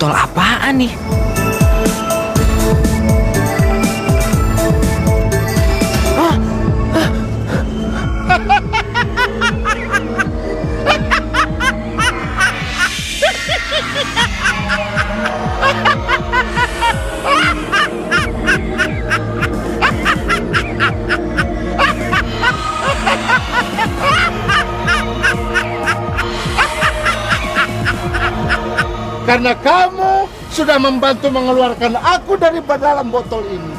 Botol apaan nih? Karena kamu sudah membantu mengeluarkan aku dari dalam botol ini,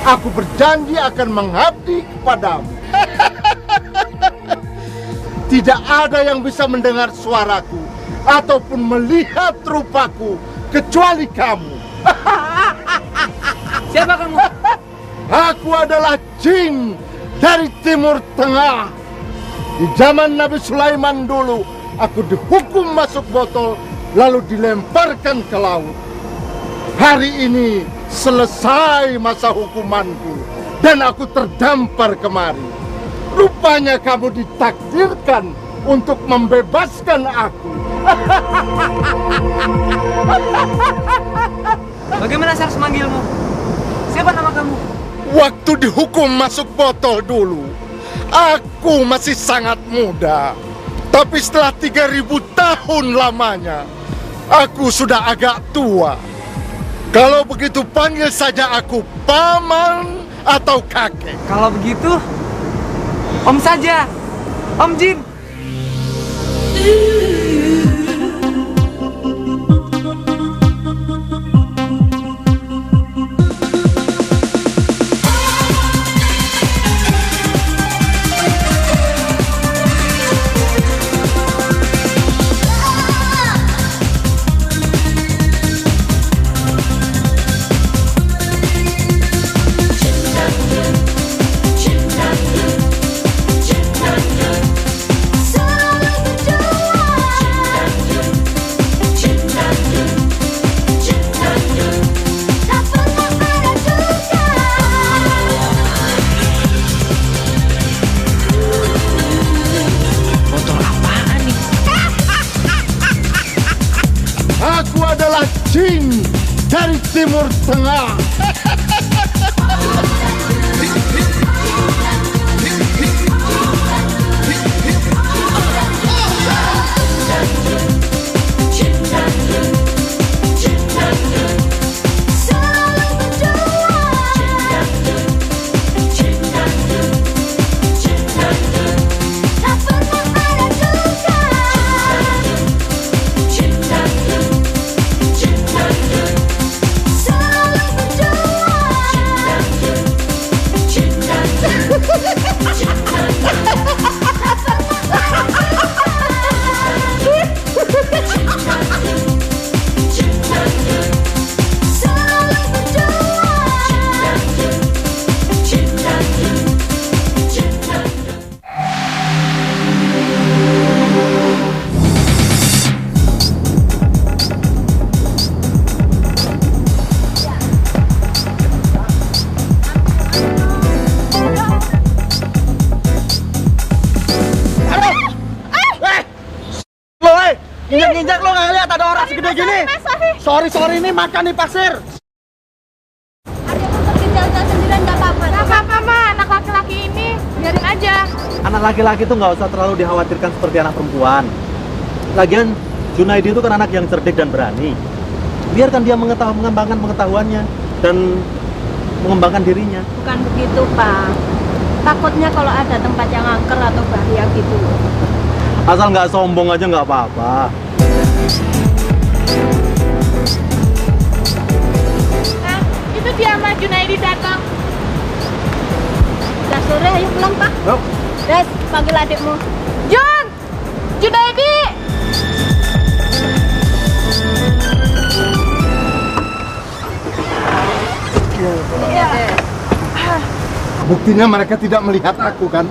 aku berjanji akan mengabdi kepadamu. Tidak ada yang bisa mendengar suaraku ataupun melihat rupaku kecuali kamu. Siapa kamu? Aku adalah jin dari Timur Tengah. Di zaman Nabi Sulaiman dulu, aku dihukum masuk botol lalu dilemparkan ke laut. Hari ini selesai masa hukumanku dan aku terdampar kemari. Rupanya kamu ditakdirkan untuk membebaskan aku. Bagaimana saya harus memanggilmu? Siapa nama kamu? Waktu dihukum masuk botol dulu, aku masih sangat muda. Tapi setelah 3000 tahun lamanya, aku sudah agak tua. Kalau begitu panggil saja aku paman atau kakek. Kalau begitu, Om saja. Om Jin. Jin dari Timur Tengah. Injak-injak lo nggak lihat ada orang segede gini. Sorry ini makan di pasir. Ada pergi jalan-jalan sendirian nggak apa-apa. Nggak apa-apa mah, anak laki-laki ini biarin aja. Anak laki-laki tuh nggak usah terlalu dikhawatirkan seperti anak perempuan. Lagian Junaidi itu kan anak yang cerdik dan berani. Biarkan dia mengembangkan pengetahuannya dan mengembangkan dirinya. Bukan begitu Pak. Takutnya kalau ada tempat yang angker atau bahaya gitu. Asal nggak sombong aja nggak apa-apa. Nah, itu dia sama Junaidi datang. Udah sore, ayo pulang Pak. Yuk. Des, panggil adikmu. Jun! Junaidi! Iya. Buktinya mereka tidak melihat aku kan?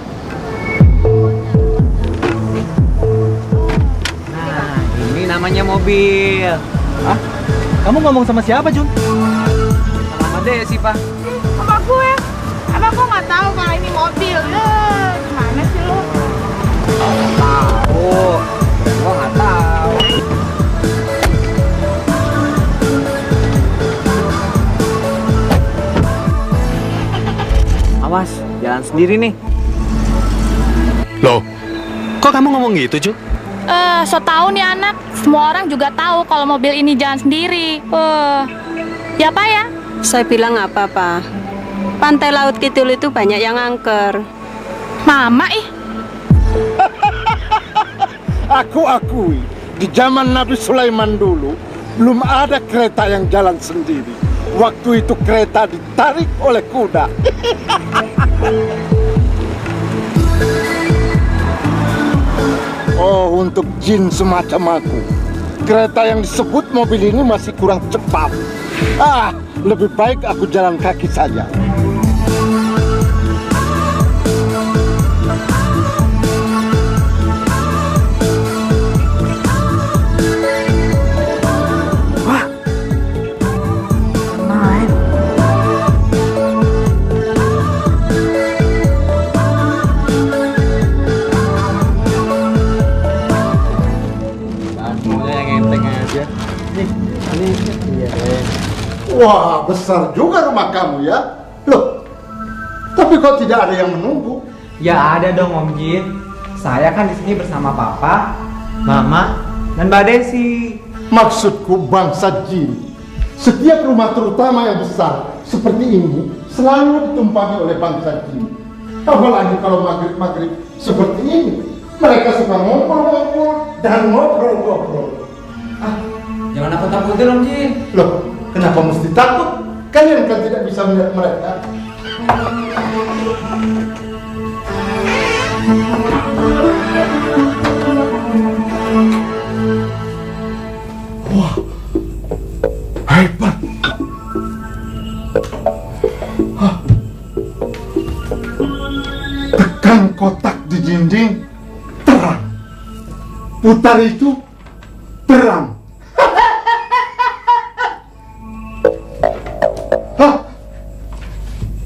Nah, ini namanya mobil. Hah? Kamu ngomong sama siapa, Jun? Sama Desi, Pak. Sama gue. Apa gue nggak tahu kalau ini mobil? Gimana sih lo? Tahu. Gua nggak tahu. sendiri nih. Loh, kok kamu ngomong gitu, Cuk? So tahu nih anak. Semua orang juga tahu kalau mobil ini jalan sendiri. Ya Pak ya? Saya bilang apa, Pak? Pantai Laut Kidul itu banyak yang angker. Mama ih. Aku akui, di zaman Nabi Sulaiman dulu, belum ada kereta yang jalan sendiri. Waktu itu kereta ditarik oleh kuda. Oh, untuk jin semacam aku, kereta yang disebut mobil ini masih kurang cepat. Lebih baik aku jalan kaki saja. Wah, besar juga rumah kamu ya. Loh, tapi kok tidak ada yang menunggu? Ya ada dong Om Jin. Saya kan di sini bersama Papa, Mama, dan Mbak Desi. Maksudku bangsa jin. Setiap rumah terutama yang besar seperti ini selalu ditumpangi oleh bangsa jin. Apalagi kalau maghrib-maghrib seperti ini. Mereka suka ngobrol-ngobrol dan ngobrol-ngobrol. Jangan nakut-nakutin Om Jin. Loh, kenapa mesti takut? Kalian kan tidak bisa melihat mereka. Wah, hebat. Tekan kotak di dinding, terang. Putar itu, terang.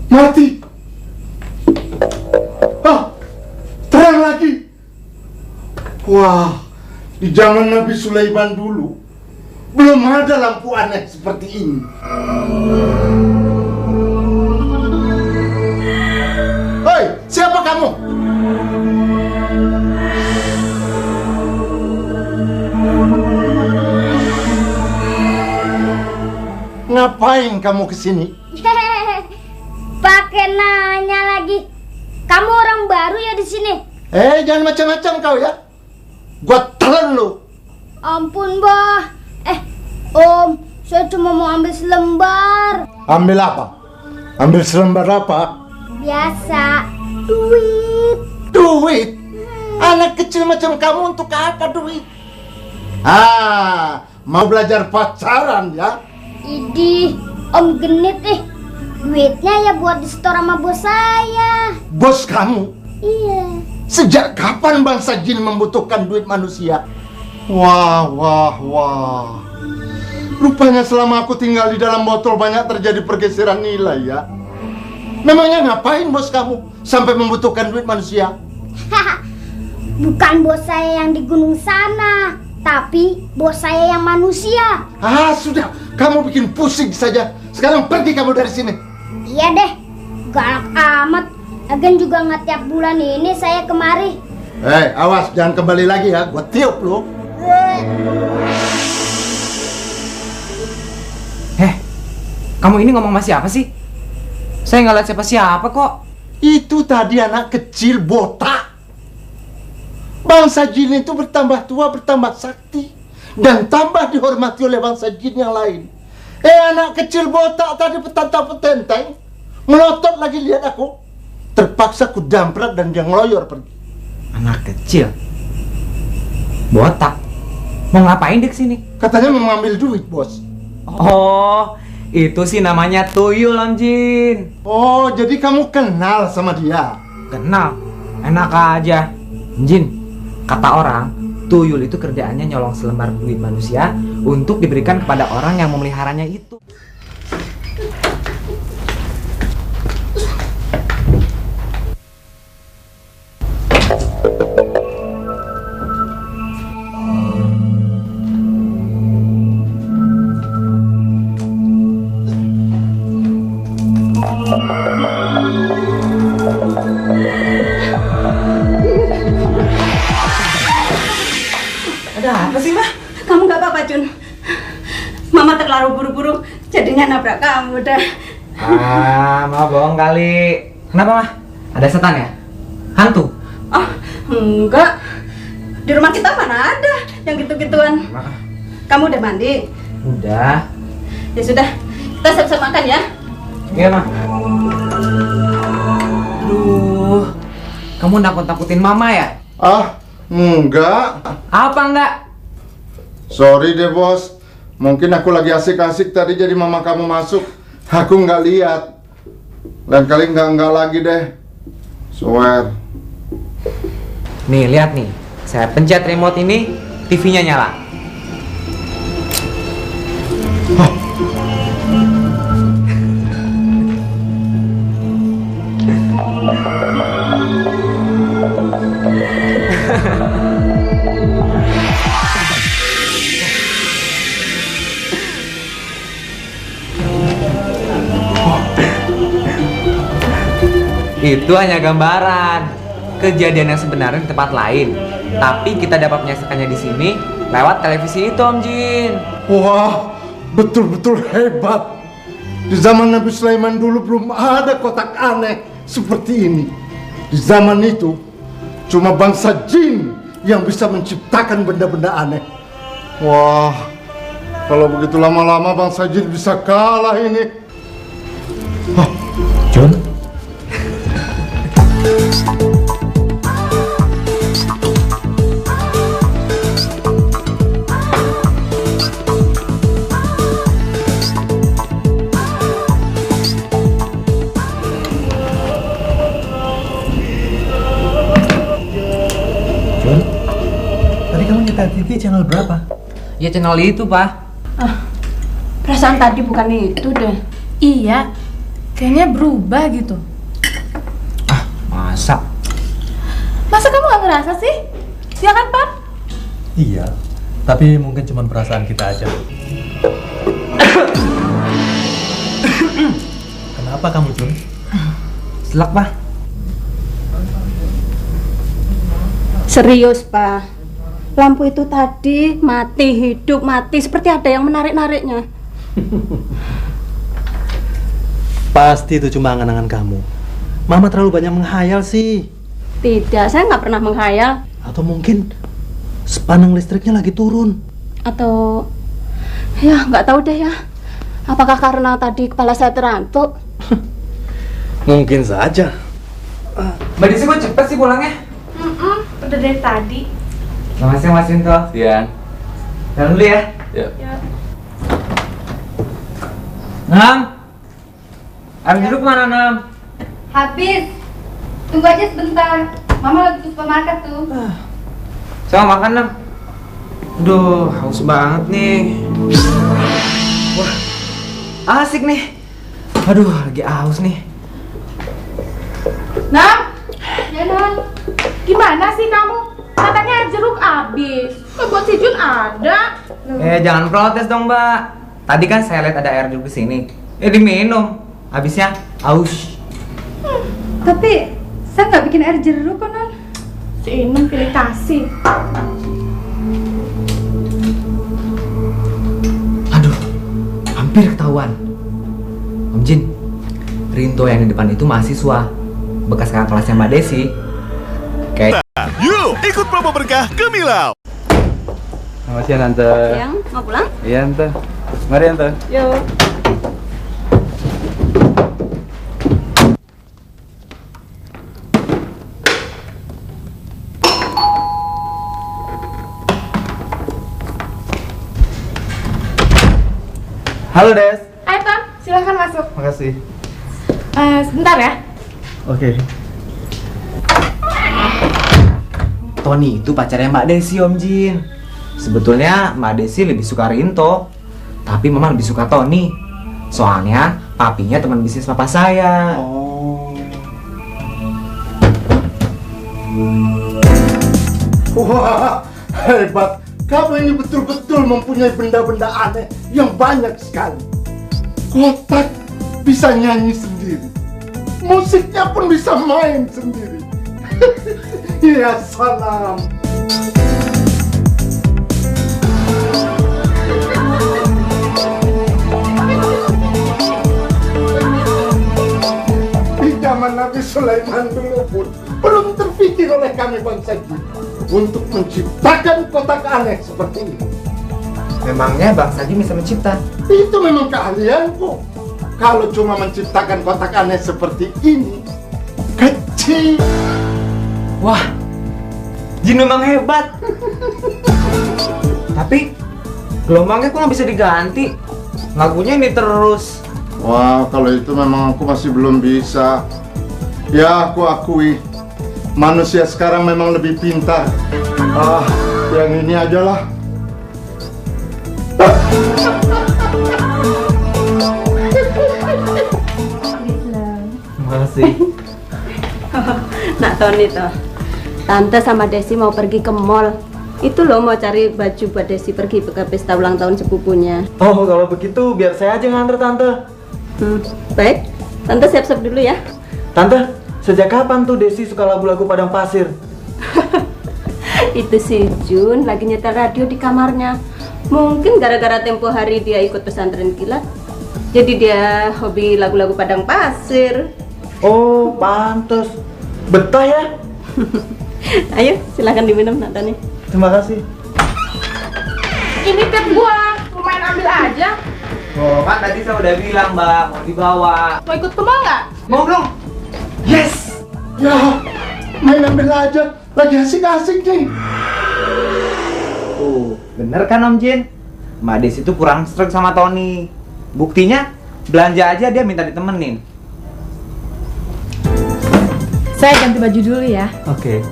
Mati. Terang lagi. Wah, di zaman Nabi Sulaiman dulu belum ada lampu aneh seperti ini. Hei, siapa kamu? Ngapain kamu kesini? Pakai nanya lagi. Kamu orang baru ya di sini? Jangan macam-macam kau ya. Gua telan lu. Ampun, Bah. Om, saya cuma mau ambil selembar. Ambil apa? Ambil selembar apa? Biasa, duit. Duit? Anak kecil macam kamu untuk apa duit? Mau belajar pacaran ya? Idih, Om genit duitnya ya buat di store sama bos saya. Bos kamu? Iya. Sejak kapan bangsa jin membutuhkan duit manusia? Wah. Rupanya selama aku tinggal di dalam botol banyak terjadi pergeseran nilai ya. Memangnya ngapain bos kamu sampai membutuhkan duit manusia? Bukan bos saya yang di gunung sana, tapi bos saya yang manusia. Sudah, kamu bikin pusing saja. Sekarang pergi kamu dari sini. Iya deh, galak amat. Agen juga nggak tiap bulan ini saya kemari. Awas, jangan kembali lagi ya, gua tiup lu. Kamu ini ngomong sama siapa sih? Saya nggak lihat siapa-siapa kok. Itu tadi anak kecil botak. Bangsa jin itu bertambah tua, bertambah sakti, dan tambah dihormati oleh bangsa jin yang lain. Anak kecil botak tadi petantang-petenteng, melotot lagi lihat aku. Terpaksa ku damprat dan dia ngeloyor pergi. Anak kecil? Botak? Mau ngapain dia kesini? Katanya mau ngambil duit, bos. Oh, itu sih namanya tuyul, Om Jin. Oh, jadi kamu kenal sama dia? Kenal? Enak aja. Jin, kata orang, tuyul itu kerjaannya nyolong selembar duit manusia untuk diberikan kepada orang yang memeliharanya itu. Kamu nggak apa-apa, Jun? Mama terlalu buru-buru, jadinya nabrak kamu dah. Mama bohong kali. Kenapa, Mah? Ada setan ya? Hantu? Oh, enggak. Di rumah kita mana ada yang gitu-gituan. Kamu udah mandi? Udah. Ya sudah, kita siap-siap makan ya. Iya, Mah. Aduh, kamu nakut-nakutin Mama ya? Ah, enggak. Apa enggak? Sorry deh bos. Mungkin aku lagi asik-asik tadi jadi mama kamu masuk. Aku nggak lihat. Lain kali nggak lagi deh. Swear. Nih, lihat nih. Saya pencet remote ini, TV-nya nyala. Itu hanya gambaran. Kejadian yang sebenarnya di tempat lain. Tapi kita dapat menyaksikannya di sini lewat televisi itu, Om Jin. Wah, betul-betul hebat. Di zaman Nabi Sulaiman dulu belum ada kotak aneh seperti ini. Di zaman itu cuma bangsa jin yang bisa menciptakan benda-benda aneh. Wah, kalau begitu lama-lama bangsa jin bisa kalah ini. Jun? Tadi kamu nyetel TV channel berapa? Ya channel itu, Pak. Perasaan tadi bukan itu deh. Iya, kayaknya berubah gitu. Masa? Masa kamu gak ngerasa sih? Ya kan, Pak? Iya, tapi mungkin cuma perasaan kita aja. Kenapa kamu, Jun? Selak, Pak. Serius, Pak. Lampu itu tadi mati, hidup, mati. Seperti ada yang menarik-nariknya. Pasti itu cuma angan-angan kamu. Mama terlalu banyak menghayal sih. Tidak, saya nggak pernah menghayal. Atau mungkin sepanang listriknya lagi turun. Atau ya nggak tahu deh ya. Apakah karena tadi kepala saya terantuk? Mungkin saja. Mbak Desi kok cepet sih pulangnya? Udah dari tadi. Selamat siang, Mas Winto. Siang. Jalan dulu ya. Ya. Nam. Air jeruk mana, Nam? Habis. Tunggu aja sebentar. Mama lagi ke supermarket tuh. Sama makan, Nam. Aduh, haus banget nih. Wah, asik nih. Aduh, lagi haus nih. Nam, ya Nam. Gimana sih kamu? Katanya air jeruk habis. Kok buat si Jun ada? Jangan protes dong, Mbak. Tadi kan saya lihat ada air jeruk di sini. Diminum. Habisnya haus. Tapi saya nggak bikin air jeruk kok, Non. Si Inung pilih kasih. Aduh, hampir ketahuan. Om Jin, Rinto yang di depan itu mahasiswa bekas kakak kelasnya Mbak Desi. Kayak Yuk, ikut promo berkah ke Milau. Selamat siang, Tante. Yang mau pulang? Iya, Tante. Mari, Tante. Yuk. Halo, Des. Ayo Tom, silahkan masuk. Makasih. Sebentar ya. Oke. Tony itu pacarnya Mbak Desi, Om Jin. Sebetulnya Mbak Desi lebih suka Rinto, tapi Mama lebih suka Tony. Soalnya papinya teman bisnis papa saya. Wah, hebat. Kamu ini betul-betul mempunyai benda-benda aneh yang banyak sekali. Kotak bisa nyanyi sendiri. Musiknya pun bisa main sendiri. Ya salam. dibikin oleh kami bangsa jin untuk menciptakan kotak aneh seperti ini. Memangnya Bang Saji bisa mencipta? Itu memang keahlianku. Kalau cuma menciptakan kotak aneh seperti ini, kecil. Wah, jin memang hebat. Tapi gelombangnya kok nggak bisa diganti? Lagunya ini terus. Wah, kalau itu memang aku masih belum bisa. Ya, aku akui manusia sekarang memang lebih pintar. Yang ini aja lah. Makasih. Nak Tony toh, Tante sama Desi mau pergi ke mall. Itu loh mau cari baju buat Desi pergi ke pesta ulang tahun sepupunya. Oh, kalau begitu biar saya aja nganter Tante. Baik, Tante siap-siap dulu ya. Tante, sejak kapan tuh Desi suka lagu-lagu Padang Pasir? Itu si Jun lagi nyetel radio di kamarnya. Mungkin gara-gara tempo hari dia ikut pesantren kilat, jadi dia hobi lagu-lagu Padang Pasir. Oh, pantes. Betah ya? Ayo, silahkan diminum Nak Tony. Terima kasih. Ini tip gua, lumayan ambil aja. Oh, kan tadi saya udah bilang, Mbak, mau dibawa. Mau ikut ke mall nggak? Mau dong? Yes! Ya, main ambil aja. Lagi asik-asik nih. Bener kan Om Jin? Mbak Desi itu kurang sreg sama Tony. Buktinya, belanja aja dia minta ditemenin. Saya ganti baju dulu ya. Oke.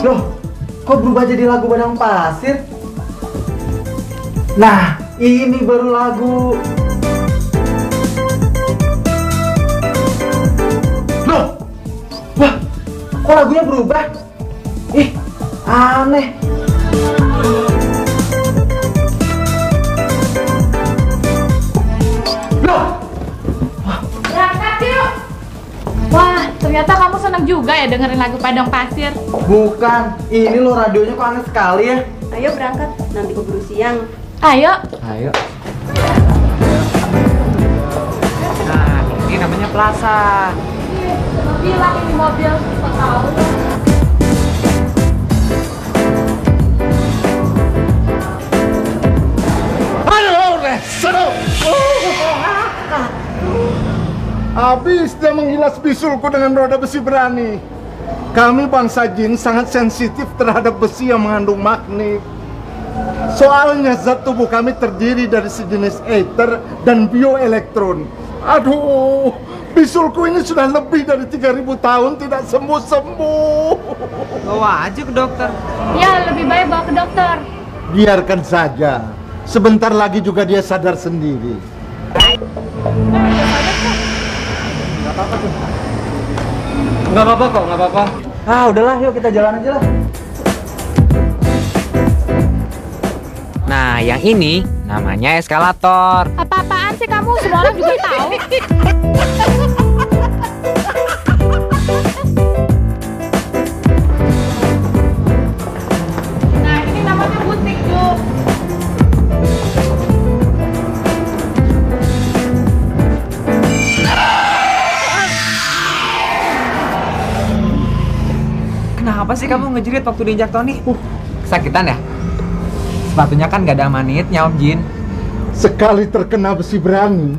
Loh, kok berubah jadi lagu Padang Pasir? Nah, ini baru lagu. Loh, wah, kok lagunya berubah? Ih, aneh. Loh, Berangkat yuk. Wah, ternyata kamu senang juga ya dengerin lagu Padang Pasir. bukan. Ini loh radionya kok aneh sekali ya. Ayo berangkat, nanti keburu siang. Ayo. Ayo. Nah, ini namanya plaza. Bilang ini mobil, kok tahu. Ayo, seru. Habis dia menghilas bisulku dengan roda besi berani. Kami bangsa jin sangat sensitif terhadap besi yang mengandung magnet. Soalnya zat tubuh kami terdiri dari sejenis ether dan bioelektron. Aduh, bisulku ini sudah lebih dari 3000 tahun tidak sembuh-sembuh. Bawa aja ke dokter. Ya, lebih baik bawa ke dokter. Biarkan saja. Sebentar lagi juga dia sadar sendiri. Nggak apa-apa kok, nggak apa-apa. Ah, udahlah, yuk kita jalan aja lah. Nah, yang ini namanya eskalator. Apa-apaan sih kamu? Semua orang juga tahu. Nah, ini namanya butik, Ju. Kenapa sih kamu ngejerit waktu diinjak Tony? Kesakitan ya? Sepatunya kan gak ada manitnya Om Jin. Sekali terkena besi berani,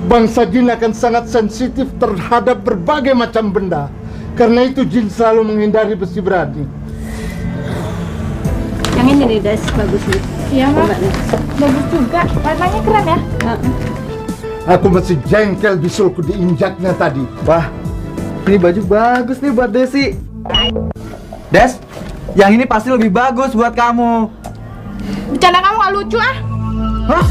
bangsa jin akan sangat sensitif terhadap berbagai macam benda. Karena itu jin selalu menghindari besi berani. Yang ini nih Des, bagus nih. Iya, Coba Mas. nih. Bagus juga. Warnanya keren ya. Aku masih jengkel bisulku diinjaknya tadi. Wah, ini baju bagus nih buat Desi. Des, yang ini pasti lebih bagus buat kamu. Bercanda kamu gak lucu ah. Hah?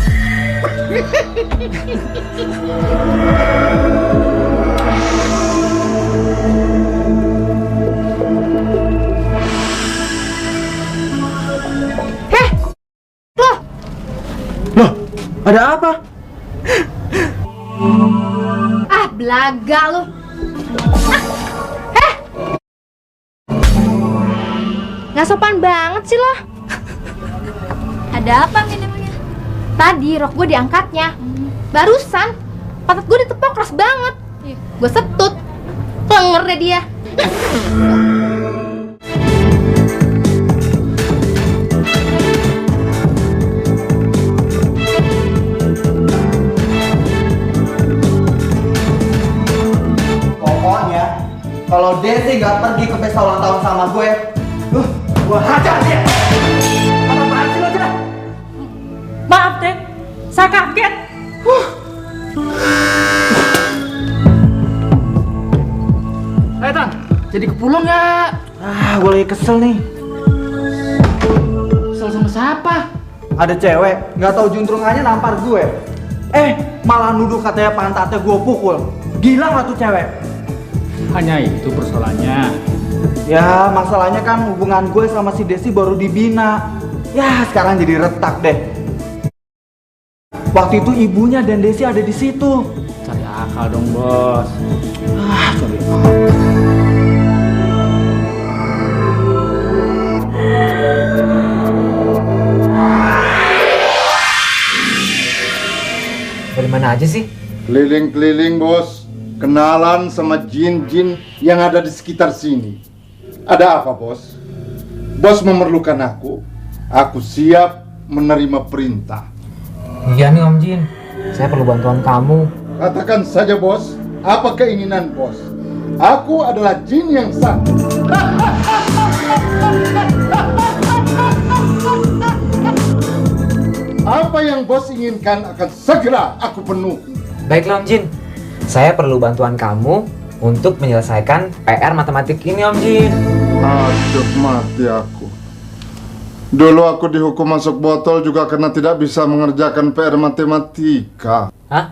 Loh, ada apa? Ah, belaga lu. Nggak sopan banget sih lo. Ada apa memangnya? Tadi rok gue diangkatnya. Barusan pantat gue ditepok keras banget. Gue setut. Denger deh dia. Pokoknya kalau Desi nggak pergi ke pesta ulang tahun sama gue hajar dia. Apaan sih lo, Cah? Maaf deh, saya kaget. Tan, jadi kepulung nggak? Gue lagi kesel nih. Kesel sama siapa? Ada cewek nggak tahu juntrungannya nampar gue. Malah nuduh katanya pantatnya gue pukul. Gila nggak tuh cewek? Hanya itu persoalannya. Ya masalahnya kan hubungan gue sama si Desi baru dibina. Ya sekarang jadi retak deh. Waktu itu ibunya dan Desi ada di situ. Cari akal dong, Bos. Sorry. Dari mana aja sih? Keliling-keliling, Bos. Kenalan sama jin-jin yang ada di sekitar sini. Ada apa, Bos? Bos memerlukan aku. Aku siap menerima perintah. Iya nih Om Jin, saya perlu bantuan kamu. Katakan saja, Bos. Apa keinginan Bos? Aku adalah jin yang sah. Apa yang Bos inginkan akan segera aku penuhi. Baiklah Om Jin, saya perlu bantuan kamu untuk menyelesaikan PR matematik ini Om Jin. Aduh, mati aku. Dulu aku dihukum masuk botol juga karena tidak bisa mengerjakan PR matematika. Hah?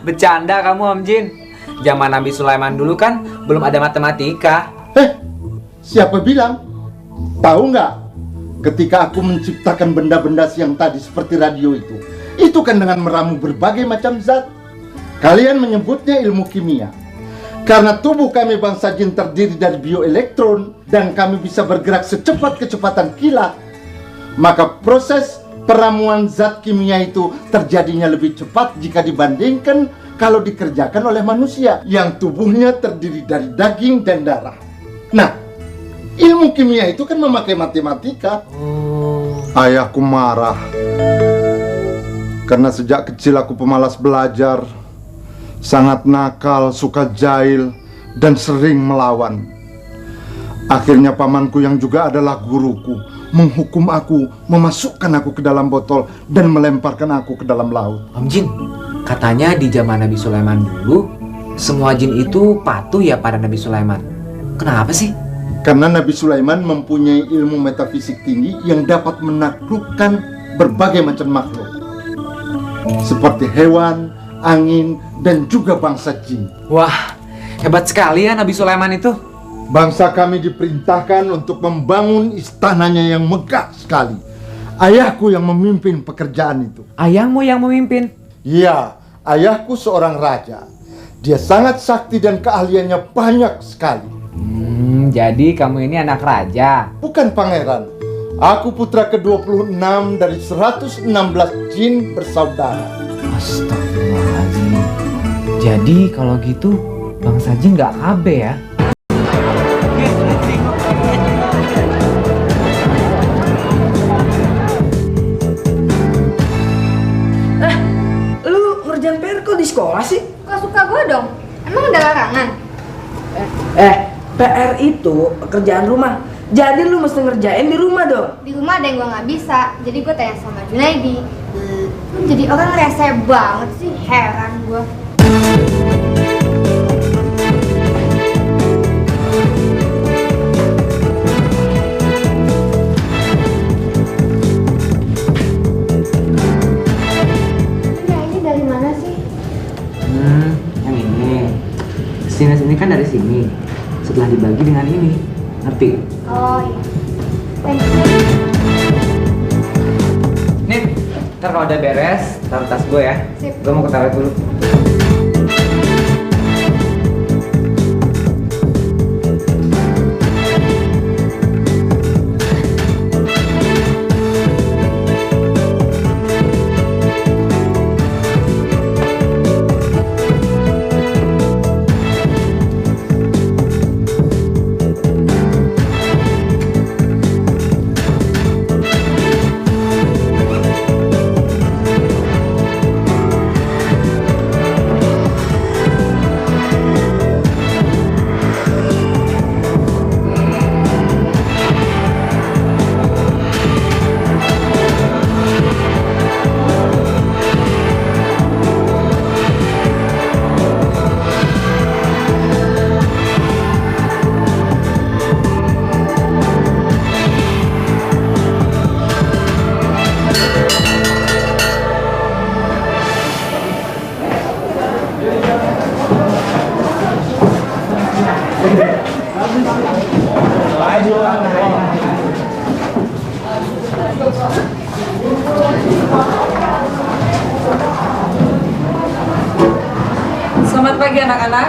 Bercanda kamu Om Jin. Zaman Nabi Sulaiman dulu kan belum ada matematika. Siapa bilang? Tahu nggak? Ketika aku menciptakan benda-benda siang tadi seperti radio itu kan dengan meramu berbagai macam zat. Kalian menyebutnya ilmu kimia. Karena tubuh kami bangsa jin terdiri dari bioelektron dan kami bisa bergerak secepat kecepatan kilat, maka proses peramuan zat kimia itu terjadinya lebih cepat jika dibandingkan kalau dikerjakan oleh manusia yang tubuhnya terdiri dari daging dan darah. Nah, ilmu kimia itu kan memakai matematika. Ayahku marah karena sejak kecil aku pemalas belajar, sangat nakal, suka jahil, dan sering melawan. Akhirnya pamanku yang juga adalah guruku menghukum aku, memasukkan aku ke dalam botol dan melemparkan aku ke dalam laut. Om Jin, katanya di zaman Nabi Sulaiman dulu semua jin itu patuh ya pada Nabi Sulaiman. Kenapa sih? Karena Nabi Sulaiman mempunyai ilmu metafisik tinggi yang dapat menaklukkan berbagai macam makhluk, seperti hewan, angin, dan juga bangsa jin. Wah, hebat sekali ya Nabi Sulaiman itu. Bangsa kami diperintahkan untuk membangun istananya yang megah sekali. Ayahku yang memimpin pekerjaan itu. Ayahmu yang memimpin? Iya, ayahku seorang raja. Dia sangat sakti dan keahliannya banyak sekali. Jadi kamu ini anak raja? Bukan pangeran. Aku putra ke-26 dari 116 jin bersaudara. Astagfirullahaladzim. Jadi kalau gitu bangsa jin nggak KB ya? Lu ngerjain PR kok di sekolah sih? Gak suka gue dong. Emang ada larangan? PR itu pekerjaan rumah. Jadi lu mesti ngerjain di rumah dong. Di rumah ada yang gue nggak bisa. Jadi gue tanya sama Junaidi. Lu jadi orang rese banget sih. Heran gue. Nah ini dari mana sih? Yang ini. Sinus ini kan dari sini. Setelah dibagi dengan ini, ngerti? Oh iya. Thank you. Nih, ntar kalau udah beres, taruh tas gue ya. Sip. Gue mau ke toilet dulu. anak-anak?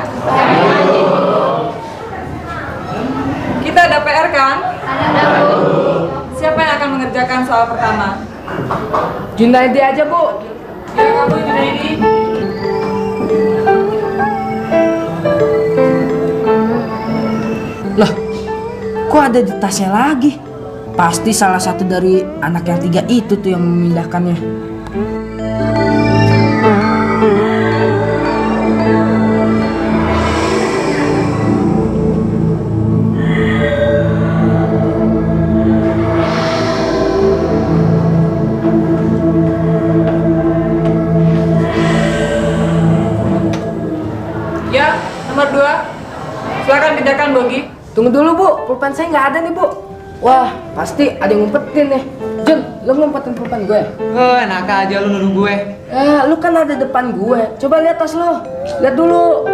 Kita ada PR kan? Ada, Bu. Siapa yang akan mengerjakan soal pertama? Junaidi aja, Bu. Ya, kamu Junaidi. Loh, kok ada di tasnya lagi? Pasti salah satu dari anak yang 3 itu tuh yang memindahkannya. Ya, nomor 2. Silakan pindahkan bogi. Tunggu dulu, Bu. Pulpen saya nggak ada nih, Bu. Wah, pasti ada yang ngumpetin nih. Jun, lu ngumpetin pulpen gue. Enak aja lu nuduh gue. Lu kan ada depan gue. Coba lihat tas lo. Lihat dulu.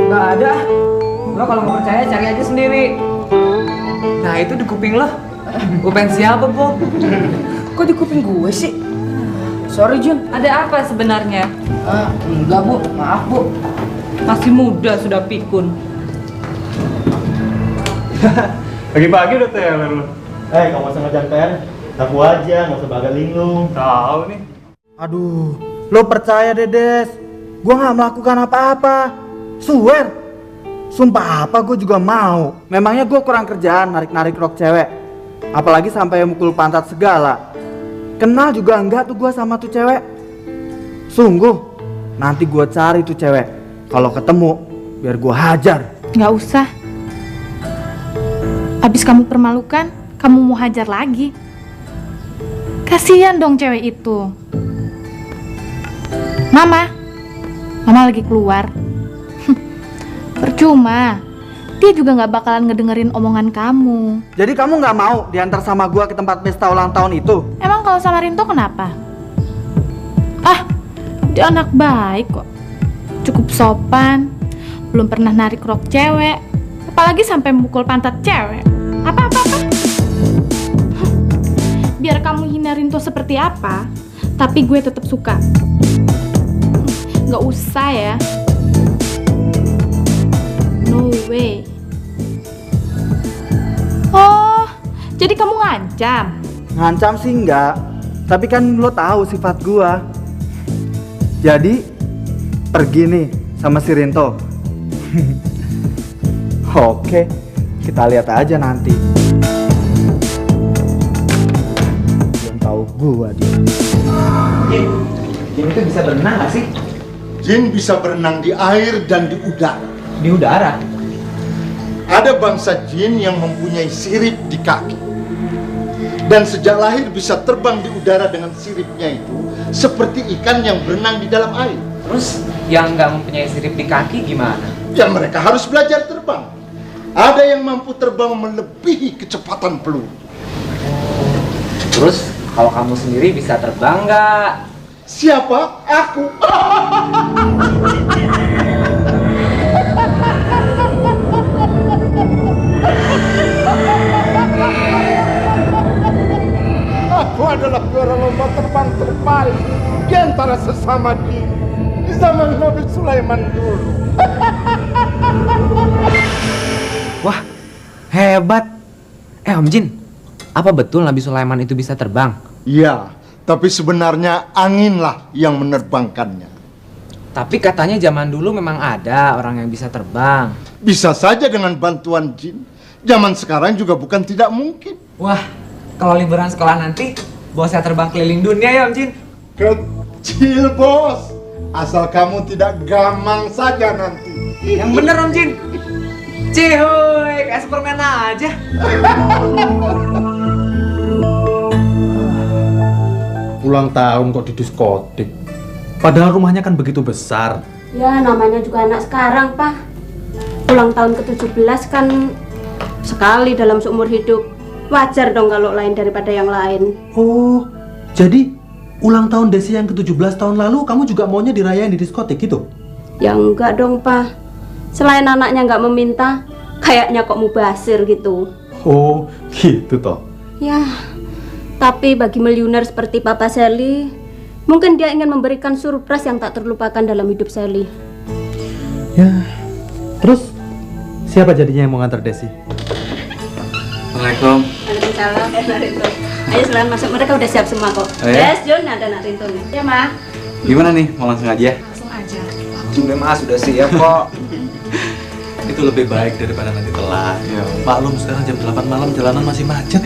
Nggak ada. Lo kalau nggak percaya cari aja sendiri. Nah itu di kuping lo. Pulpen siapa, Bu? Kok di kuping gue sih? Sorry, Jun. Ada apa sebenarnya? Enggak, Bu. Maaf, Bu. Masih muda sudah pikun. Pagi-pagi udah teler lu. Kamu usah ngejar PR, aku aja, nggak usah baga linglung. Tahu nih. Aduh, lo percaya deh, Des. Gua nggak melakukan apa-apa. Swear. Sumpah apa gue juga mau. Memangnya gue kurang kerjaan narik-narik rok cewek. Apalagi sampai mukul pantat segala. Kenal juga enggak tuh gue sama tuh cewek. Sungguh, nanti gue cari tuh cewek. Kalau ketemu, biar gue hajar. Nggak usah. Abis kamu permalukan, kamu mau hajar lagi. Kasian dong cewek itu. Mama lagi keluar. Percuma. Dia juga nggak bakalan ngedengerin omongan kamu. Jadi kamu nggak mau diantar sama gue ke tempat pesta ulang tahun itu? Emang kalau sama Rinto kenapa? Dia anak baik kok. Cukup sopan. Belum pernah narik rok cewek. Apalagi sampai mukul pantat cewek. Apa? Biar kamu hina Rinto seperti apa, tapi gue tetap suka. Nggak usah ya. No way. Oh, jadi kamu ngancam? Ngancam sih enggak, tapi kan lo tahu sifat gua. Jadi pergi nih sama si Rinto. Oke, kita lihat aja nanti. Belum tahu gua dia. Jin itu bisa berenang nggak sih? Jin bisa berenang di air dan di udara. Di udara? Ada bangsa jin yang mempunyai sirip di kaki. Dan sejak lahir bisa terbang di udara dengan siripnya itu seperti ikan yang berenang di dalam air. Terus yang nggak mempunyai sirip di kaki gimana? Ya mereka harus belajar terbang. Ada yang mampu terbang melebihi kecepatan peluru. Terus kalau kamu sendiri bisa terbang nggak? Siapa? Aku. Aku adalah juara lomba terbang terbaik di antara sesama jin di zaman Nabi Sulaiman dulu. Wah, hebat. Om Jin, apa betul Nabi Sulaiman itu bisa terbang? Iya, tapi sebenarnya anginlah yang menerbangkannya. Tapi katanya zaman dulu memang ada orang yang bisa terbang. Bisa saja dengan bantuan jin. Zaman sekarang juga bukan tidak mungkin. Wah, kalau liburan sekolah nanti, bos saya terbang keliling dunia ya Om Jin? Kecil bos, asal kamu tidak gamang saja nanti. Yang bener Om Jin. Cihuy, kayak Superman aja. Ulang tahun kok di diskotik? Padahal rumahnya kan begitu besar. Ya namanya juga anak sekarang, Pak. Ulang tahun ke-17 kan sekali dalam seumur hidup. Wajar dong kalau lain daripada yang lain. Oh, jadi ulang tahun Desi yang ke-17 tahun lalu kamu juga maunya dirayain di diskotik gitu? Ya enggak dong, Pak. Selain anaknya nggak meminta, kayaknya kok mubazir gitu. Oh, gitu toh. Ya, tapi bagi miliuner seperti Papa Sally, Mungkin dia ingin memberikan surprise yang tak terlupakan dalam hidup Sally. Ya, terus siapa jadinya yang mau ngantar Desi? Assalamualaikum. Waalaikumsalam. Rinto. Ayo silahkan masuk, mereka udah siap semua kok. Oh, ya? Yes, Jun, ada Nak Rinto nih. Ya, Ma. Gimana nih, mau langsung aja? Langsung aja. Langsung deh mas, sudah siap kok. Itu lebih baik daripada nanti telat. Ya. Maklum sekarang jam 8 malam jalanan masih macet.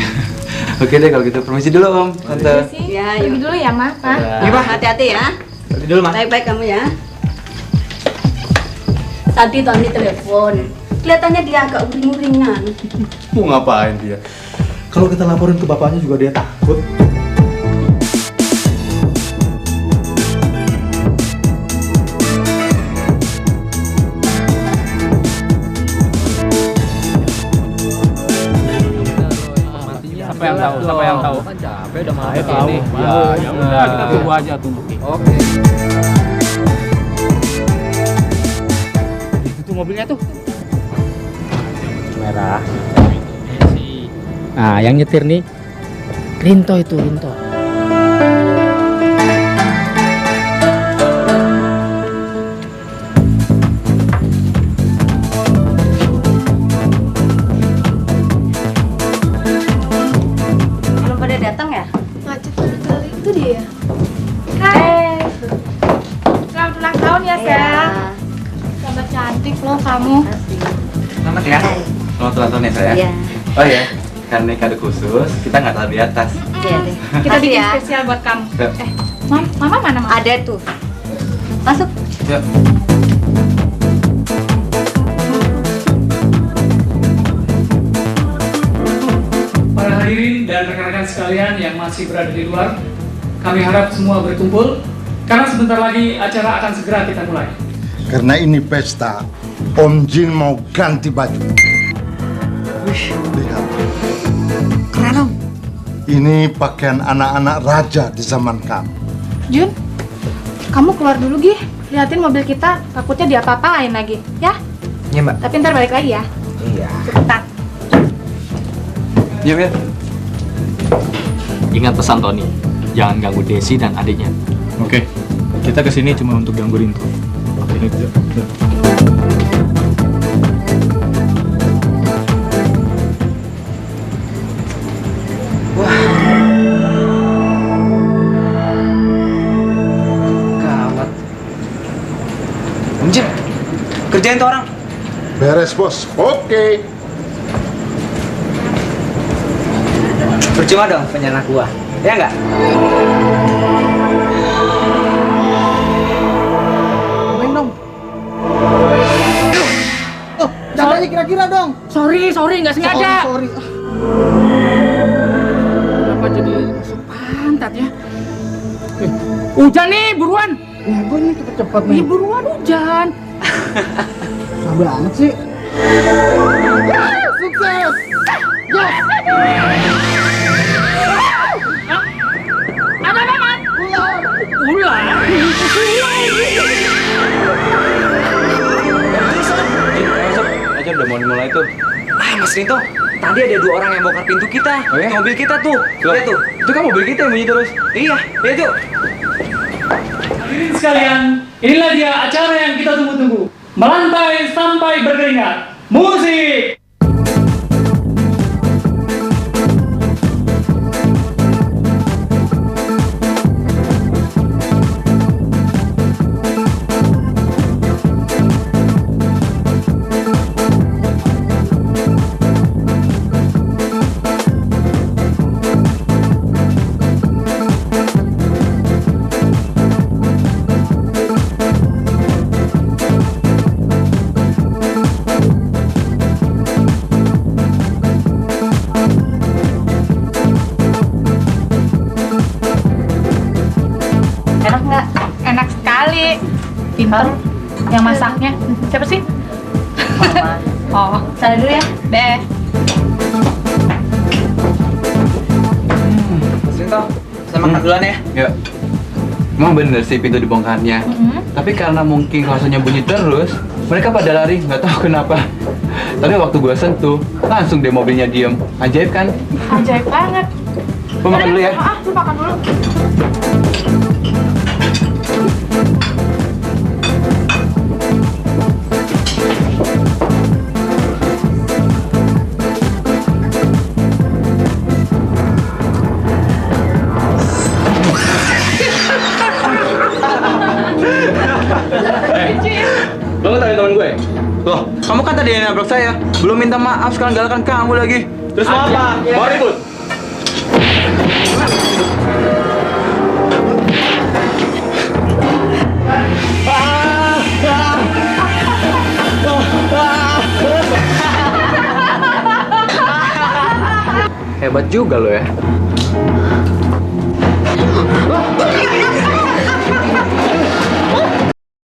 Oke deh kalau gitu, permisi dulu Om, Tante. Ya, Pergi yuk. dulu ya, Ma. Pa. Iya, Pak. Hati-hati ya. Pergi dulu mas. Baik-baik kamu ya. Tadi Tony telepon. Kelihatannya dia agak uring-uringan. Mau ngapain dia? Kalau kita laporin ke bapaknya juga dia takut. Siapa yang tahu? Siapa yang tahu? Capek udah malam ini. Ya udah kita tunggu aja tunggu. Oke. Itu mobilnya tuh. Merah. Nah, yang nyetir nih Rinto itu, Rinto. Belum pada datang ya? Macet kali itu dia. Hai. Selamat ulang tahun ya, sayang. Selamat cantik loh kamu. Selamat ya. Selamat ulang tahun ya saya. Iya. Oh ya, karena kado khusus, kita nggak taruh di atas. Iya deh. Kita Makasih bikin ya. spesial buat kamu. Ya. Mama mana, Mama? Ada tuh. Masuk. Ya. Para hadirin dan rekan-rekan sekalian yang masih berada di luar, kami harap semua berkumpul karena sebentar lagi acara akan segera kita mulai. Karena ini pesta, Om Jin mau ganti baju. Lihat. Keren, Om. Ini pakaian anak-anak raja di zaman kami. Jun, kamu keluar dulu, Gi. Liatin mobil kita, takutnya diapa-apain lagi, ya? Iya mbak. Tapi ntar balik lagi ya. Iya. Cepetan. Iya, Mir. Ingat pesan Tony, jangan ganggu Desi dan adiknya. Oke, kita kesini cuma untuk ganggu Rinto. Oke. Gawat. Om Jin, kerjain tuh orang. Beres bos, oke. Percuma dong punya anak gua, ya nggak? Main dong. Oh, caranya kira-kira dong. Sorry, nggak sengaja. Sorry. Kenapa jadi masuk pantat ya? Hujan nih, buruan. Ya, gue ini cepet-cepet Ih, buruan hujan. Susah banget sih. Sukses. Ada apa, Man? Ular. Aja udah mau mulai tuh. Ah Mas Rinto, tadi ada 2 orang yang bongkar pintu kita. Oh, ya? Di mobil kita tuh. Lihat tuh. Itu kan mobil kita yang bunyi terus. Iya, lihat yuk. Hadirin sekalian, inilah dia acara yang kita tunggu-tunggu. Melantai sampai berkeringat. Musik! Enak nggak? Enak sekali. Pinter yang masaknya. Siapa sih? Mama. Oh, Sana dulu ya. deh. Mas Rinto, saya makan duluan ya. Ya. Emang bener sih pintu dibongkarnya. Tapi karena mungkin kaosnya bunyi terus, mereka pada lari, nggak tahu kenapa. Tapi waktu gua sentuh, langsung deh mobilnya diem. Ajaib kan? Ajaib banget. Gua makan dulu ya. Lu makan dulu. teman gue? Loh, kamu kan tadi yang nabrak saya. Belum minta maaf, sekarang galakan kamu lagi. Terus mau apa? Mau ribut? Hebat juga lo ya.